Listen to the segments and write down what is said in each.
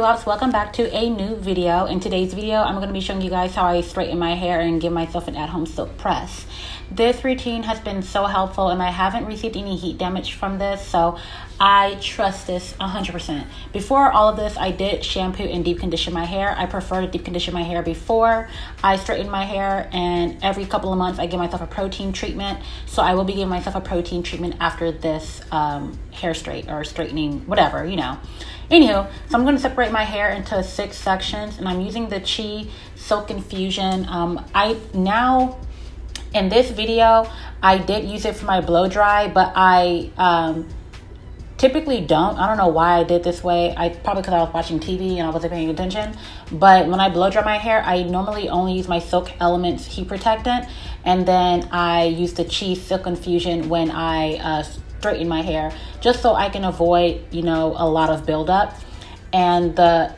loves, welcome back to a new video. In today's video, I'm going to be showing you guys how I straighten my hair and give myself an at-home silk press. This routine has been so helpful and I haven't received any heat damage from this, so I trust this 100%. Before all of this, I did shampoo and deep condition my hair. I prefer to deep condition my hair before I straighten my hair, and every couple of months I give myself a protein treatment. So I will be giving myself a protein treatment after this hair straight or straightening, whatever, you know. Anywho, so I'm going to separate my hair into 6 sections, and I'm using the Silk Infusion. In this video, I did use it for my blow dry, but I typically don't. I don't know why I did this way. Probably because I was watching TV and I wasn't paying attention. But when I blow dry my hair, I normally only use my Silk Elements heat protectant, and then I use the Silk Infusion when I straighten my hair, just so I can avoid, you know, a lot of buildup. And the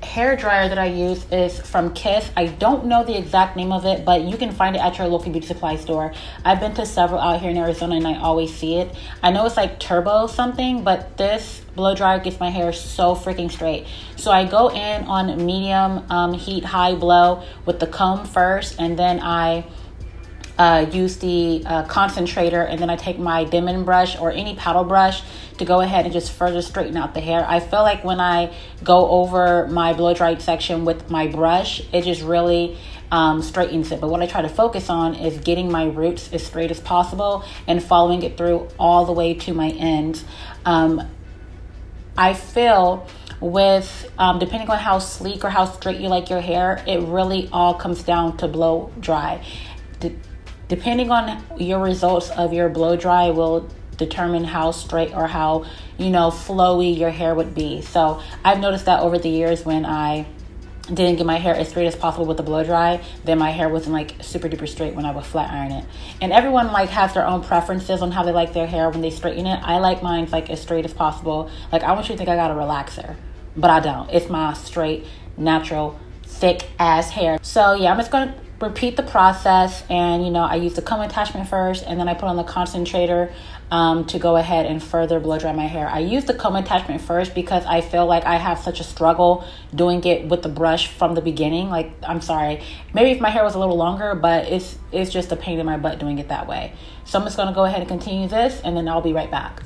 hair dryer that I use is from Kiss. I don't know the exact name of it, but you can find it at your local beauty supply store. I've been to several out here in Arizona and I always see it. I know it's like turbo something, but this blow dryer gets my hair so freaking straight. So I go in on medium heat, high blow with the comb first, and then I use the concentrator, and then I take my Demon brush or any paddle brush to go ahead and just further straighten out the hair. I feel like when I go over my blow dried section with my brush, it just really straightens it. But what I try to focus on is getting my roots as straight as possible and following it through all the way to my ends. I feel with depending on how sleek or how straight you like your hair, it really all comes down to blow dry. Depending on your results of your blow dry will determine how straight or how, you know, flowy your hair would be. So I've noticed that over the years, when I didn't get my hair as straight as possible with the blow dry, then my hair wasn't like super duper straight when I would flat iron it. And everyone like has their own preferences on how they like their hair when they straighten it. I like mine like as straight as possible. Like, I want you to think I got a relaxer, but I don't. It's my straight, natural, thick ass hair. So yeah, I'm just gonna repeat the process, and you know, I use the comb attachment first, and then I put on the concentrator to go ahead and further blow dry my hair. I use the comb attachment first because I feel like I have such a struggle doing it with the brush from the beginning. Like, I'm sorry, maybe if my hair was a little longer, but it's just a pain in my butt doing it that way. So I'm just going to go ahead and continue this, and then I'll be right back.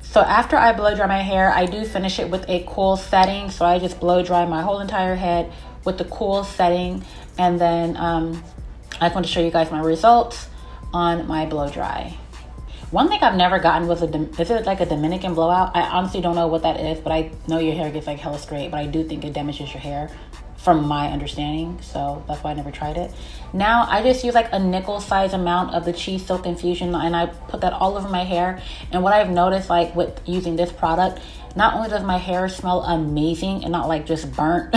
So after I blow dry my hair, I do finish it with a cool setting. So I just blow dry my whole entire head with the cool setting. And then I just want to show you guys my results on my blow dry. One thing I've never gotten was is it like a Dominican blowout? I honestly don't know what that is, but I know your hair gets like hella straight, but I do think it damages your hair from my understanding, so that's why I never tried it. Now I just use like a nickel size amount of the Silk Infusion, and I put that all over my hair. And what I've noticed, like with using this product, not only does my hair smell amazing and not like just burnt,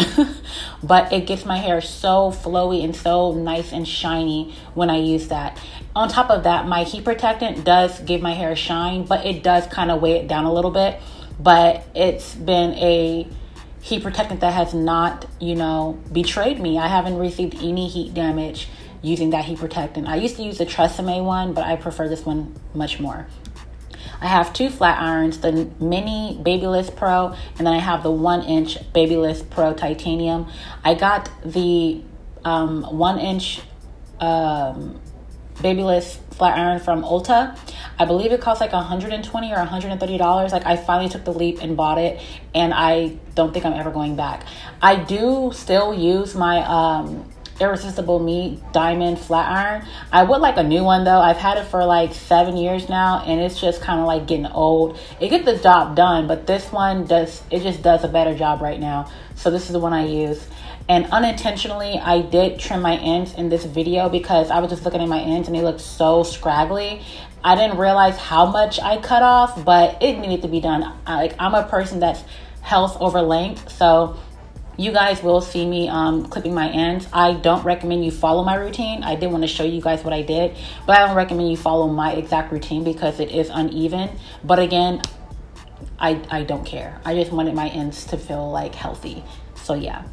but it gets my hair so flowy and so nice and shiny when I use that. On top of that, my heat protectant does give my hair shine, but it does kind of weigh it down a little bit. But it's been a heat protectant that has not, you know, betrayed me. I haven't received any heat damage using that heat protectant. I used to use the Tresemme one, but I prefer this one much more. I have 2 flat irons, the mini Babyliss Pro, and then I have the 1-inch Babyliss Pro Titanium. I got the 1-inch Babyliss flat iron from Ulta. I believe it costs like $120 or $130. Like, I finally took the leap and bought it, and I don't think I'm ever going back. I do still use my Irresistible Me Diamond Flat Iron. I would like a new one though. I've had it for like 7 years now, and it's just kind of like getting old. It gets the job done, but this one just does a better job right now. So this is the one I use. And unintentionally, I did trim my ends in this video because I was just looking at my ends and they looked so scraggly. I didn't realize how much I cut off, but it needed to be done. I'm a person that's health over length, so you guys will see me clipping my ends. I don't recommend you follow my routine. I did want to show you guys what I did, but I don't recommend you follow my exact routine because it is uneven. But again, I don't care. I just wanted my ends to feel like healthy. So yeah.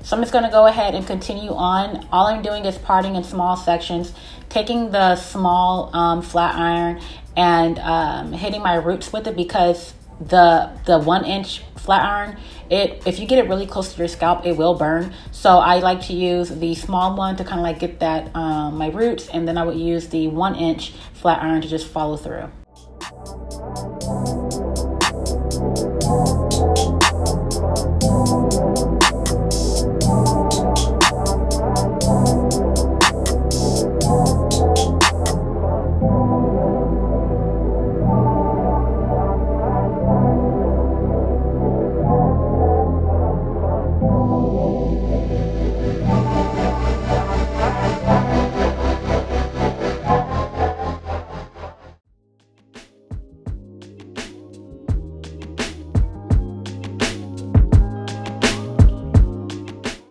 So I'm just going to go ahead and continue on. All I'm doing is parting in small sections, taking the small flat iron and hitting my roots with it because the 1-inch flat iron, if you get it really close to your scalp, it will burn. So I like to use the small one to kind of like get that my roots, and then I would use the 1-inch flat iron to just follow through.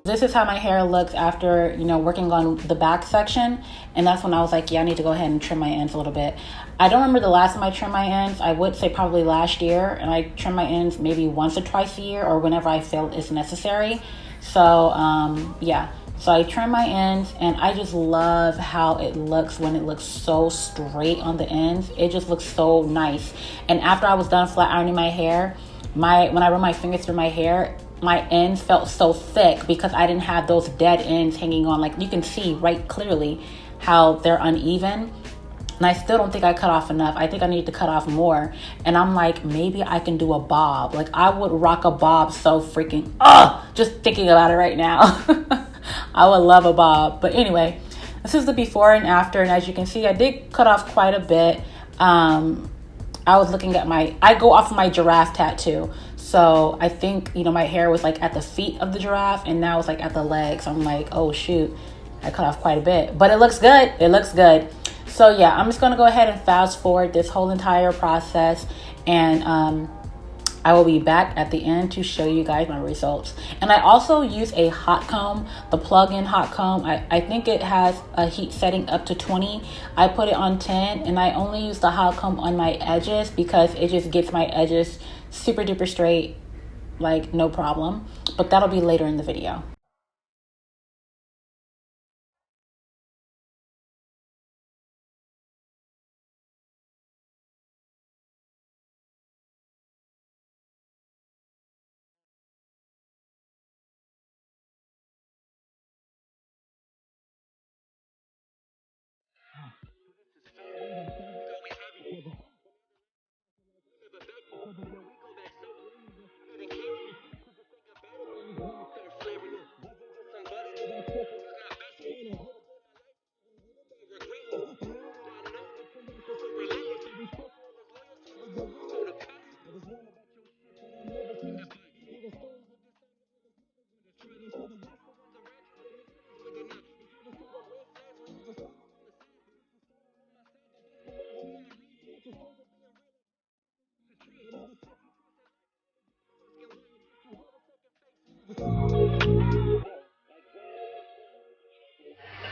This is how my hair looks after, working on the back section. And that's when I was like, yeah, I need to go ahead and trim my ends a little bit. I don't remember the last time I trimmed my ends. I would say probably last year. And I trim my ends maybe once or twice a year or whenever I feel it's necessary. So, yeah. So I trim my ends, and I just love how it looks when it looks so straight on the ends. It just looks so nice. And after I was done flat ironing my hair, when I run my fingers through my hair, my ends felt so thick because I didn't have those dead ends hanging on. Like you can see right clearly how they're uneven. And I still don't think I cut off enough. I think I need to cut off more. And I'm like, maybe I can do a bob. Like I would rock a bob so freaking, just thinking about it right now. I would love a bob. But anyway, this is the before and after. And as you can see, I did cut off quite a bit. I was looking at I go off of my giraffe tattoo. So I think, my hair was like at the feet of the giraffe, and now it's like at the legs. I'm like, oh shoot, I cut off quite a bit, but it looks good. It looks good. So yeah, I'm just going to go ahead and fast forward this whole entire process, and I will be back at the end to show you guys my results. And I also use a hot comb, the plug-in hot comb. I think it has a heat setting up to 20. I put it on 10, and I only use the hot comb on my edges because it just gets my edges super duper straight, like no problem. But that'll be later in the video.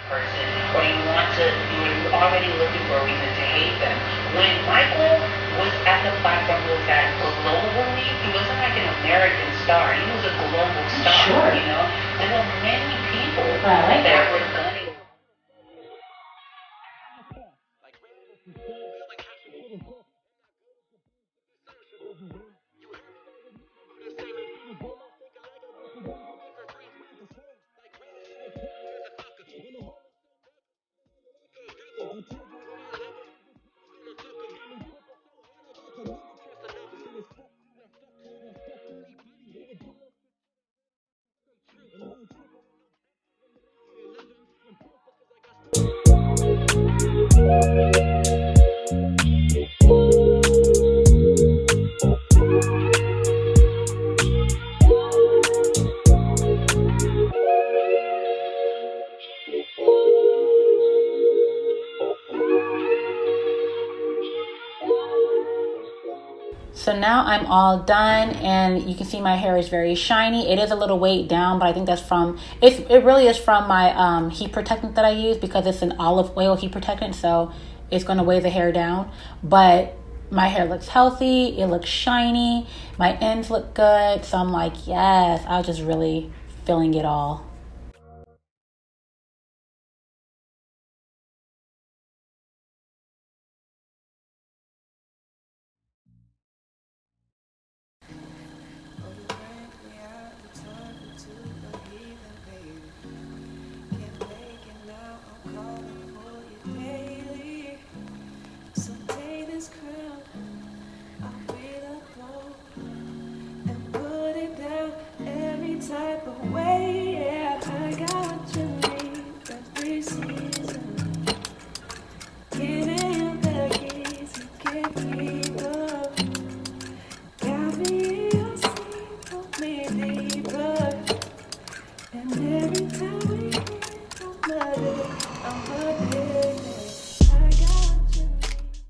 Person, or you were already looking for a reason to hate them. When Michael was at the platform, he was at globally, he wasn't like an American star, he was a global star, sure. There were many people that were gunning. So now I'm all done, and you can see my hair is very shiny. It is a little weighed down, but I think that's from, it really is from my heat protectant that I use, because it's an olive oil heat protectant, so it's going to weigh the hair down. But my hair looks healthy, it looks shiny, my ends look good, so I'm like, yes, I was just really feeling it all.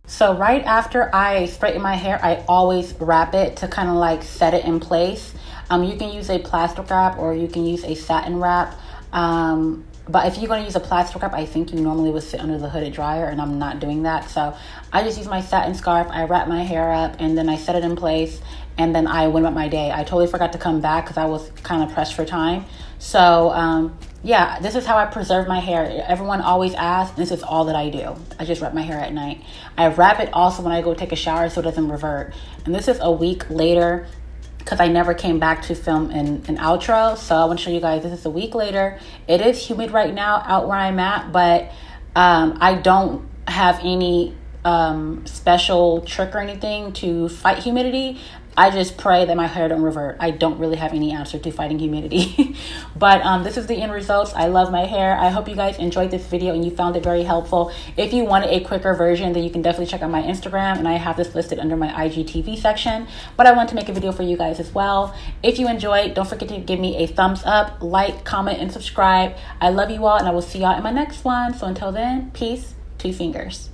So right after I straighten my hair, I always wrap it to kind of like set it in place. You can use a plastic wrap or you can use a satin wrap. But if you're going to use a plastic wrap, I think you normally would sit under the hooded dryer, and I'm not doing that. So I just use my satin scarf. I wrap my hair up, and then I set it in place, and then I went about my day. I totally forgot to come back because I was kind of pressed for time. So yeah, this is how I preserve my hair. Everyone always asks, this is all that I do. I just wrap my hair at night. I wrap it also when I go take a shower so it doesn't revert. And this is a week later, because I never came back to film an outro. So I want to show you guys, this is a week later. It is humid right now out where I'm at, but I don't have any special trick or anything to fight humidity. I just pray that my hair don't revert. I don't really have any answer to fighting humidity. But this is the end results. I love my hair. I hope you guys enjoyed this video and you found it very helpful. If you wanted a quicker version, then you can definitely check out my Instagram, and I have this listed under my IGTV section. But I want to make a video for you guys as well. If you enjoyed, don't forget to give me a thumbs up, like, comment, and subscribe. I love you all, and I will see y'all in my next one. So until then, peace, 2 fingers.